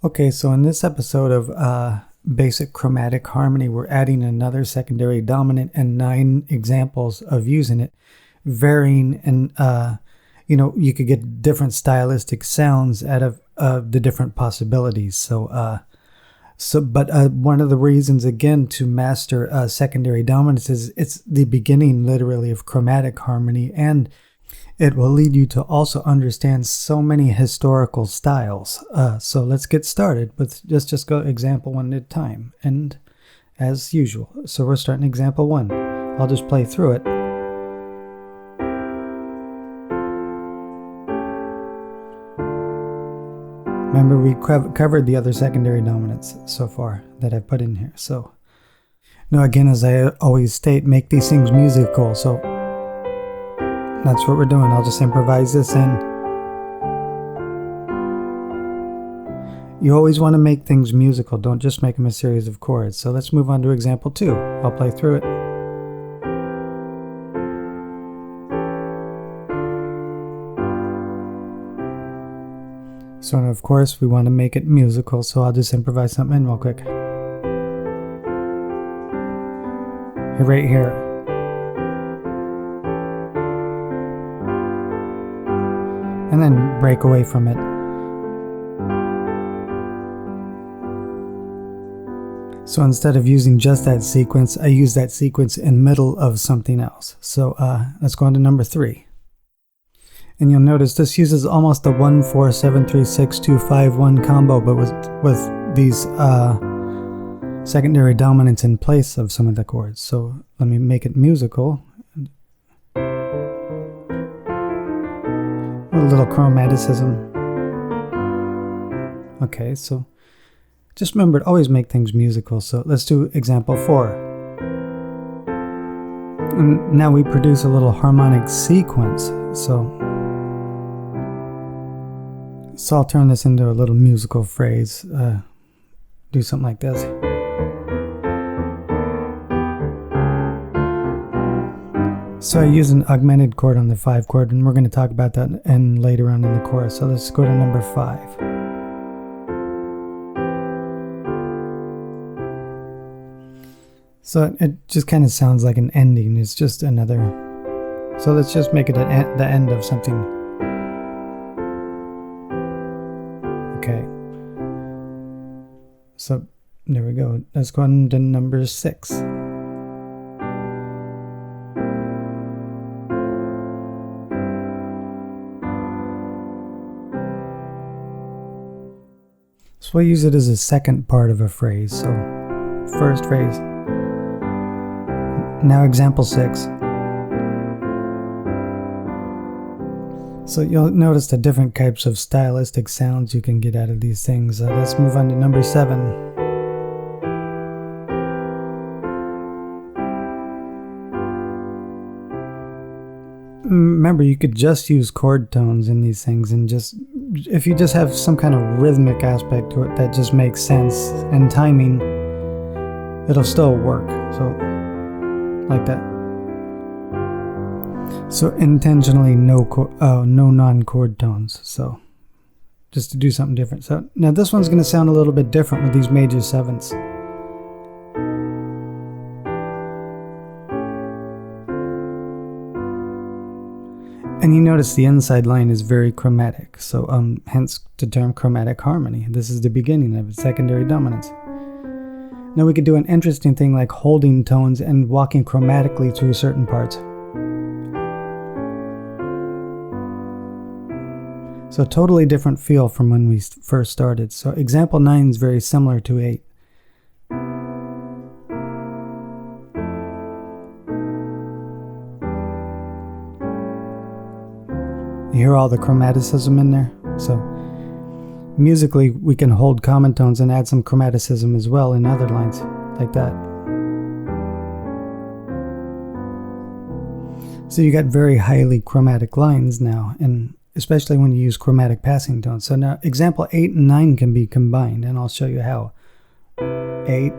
Okay, so in this episode of Basic Chromatic Harmony, we're adding another secondary dominant and 9 examples of using it, varying, and you could get different stylistic sounds out of the different possibilities. So one of the reasons, again, to master secondary dominance is it's the beginning, literally, of chromatic harmony, and it will lead you to also understand so many historical styles. So let's get started with just go example 1 at a time, and as usual. So we're starting example 1. I'll just play through it. Remember, we covered the other secondary dominants so far that I've put in here. So now, again, as I always state, make these things musical. So that's what we're doing. I'll just improvise this in. You always want to make things musical. Don't just make them a series of chords. So let's move on to example 2. I'll play through it. So of course we want to make it musical, so I'll just improvise something in real quick. Right here. And then break away from it. So instead of using just that sequence, I use that sequence in middle of something else. So let's go on to number 3. And you'll notice this uses almost the 1-4-7-3-6-2-5-1 combo, but with these secondary dominants in place of some of the chords. So let me make it musical. A little chromaticism. Okay, so just remember to always make things musical. So let's do example 4. And now we produce a little harmonic sequence. So I'll turn this into a little musical phrase. Do something like this. So I use an augmented chord on the 5 chord, and we're going to talk about that later on in the chorus. So let's go to number 5. So it just kind of sounds like an ending. It's just another. So let's just make it the end of something. Okay. So there we go. Let's go on to number 6. So we'll use it as a second part of a phrase. So first phrase. Now example 6. So you'll notice the different types of stylistic sounds you can get out of these things. Let's move on to number 7. Remember, you could just use chord tones in these things, and if you just have some kind of rhythmic aspect to it that just makes sense, and timing, it'll still work. So like that. So intentionally no non-chord tones. So just to do something different. So now this one's going to sound a little bit different with these major 7ths. And you notice the inside line is very chromatic. So hence the term chromatic harmony. This is the beginning of it, secondary dominance. Now we could do an interesting thing like holding tones and walking chromatically through certain parts. So totally different feel from when we first started. So example 9 is very similar to 8. You hear all the chromaticism in there? So musically, we can hold common tones and add some chromaticism as well in other lines, like that. So you got very highly chromatic lines now, and especially when you use chromatic passing tones. So now example 8 and 9 can be combined, and I'll show you how. 8.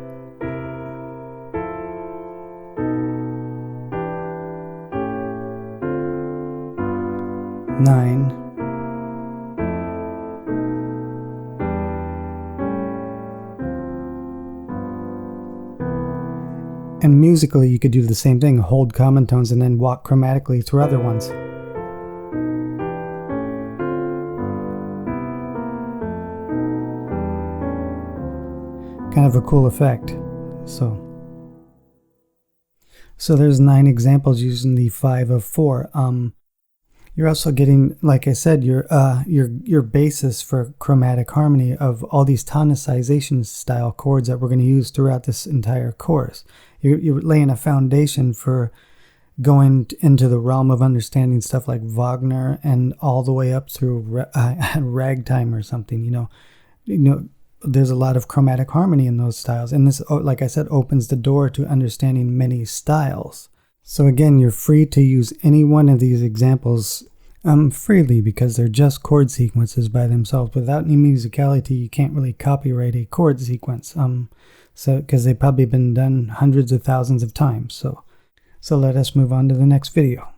And musically, you could do the same thing, hold common tones and then walk chromatically through other ones. Kind of a cool effect. So there's 9 examples using the 5 of 4. You're also getting, like I said, your basis for chromatic harmony of all these tonicization style chords that we're going to use throughout this entire course. You're laying a foundation for going into the realm of understanding stuff like Wagner and all the way up through ragtime or something. You know, there's a lot of chromatic harmony in those styles, and this, like I said, opens the door to understanding many styles. So again, you're free to use any one of these examples freely, because they're just chord sequences by themselves. Without any musicality, you can't really copyright a chord sequence, because they've probably been done hundreds of thousands of times. So let us move on to the next video.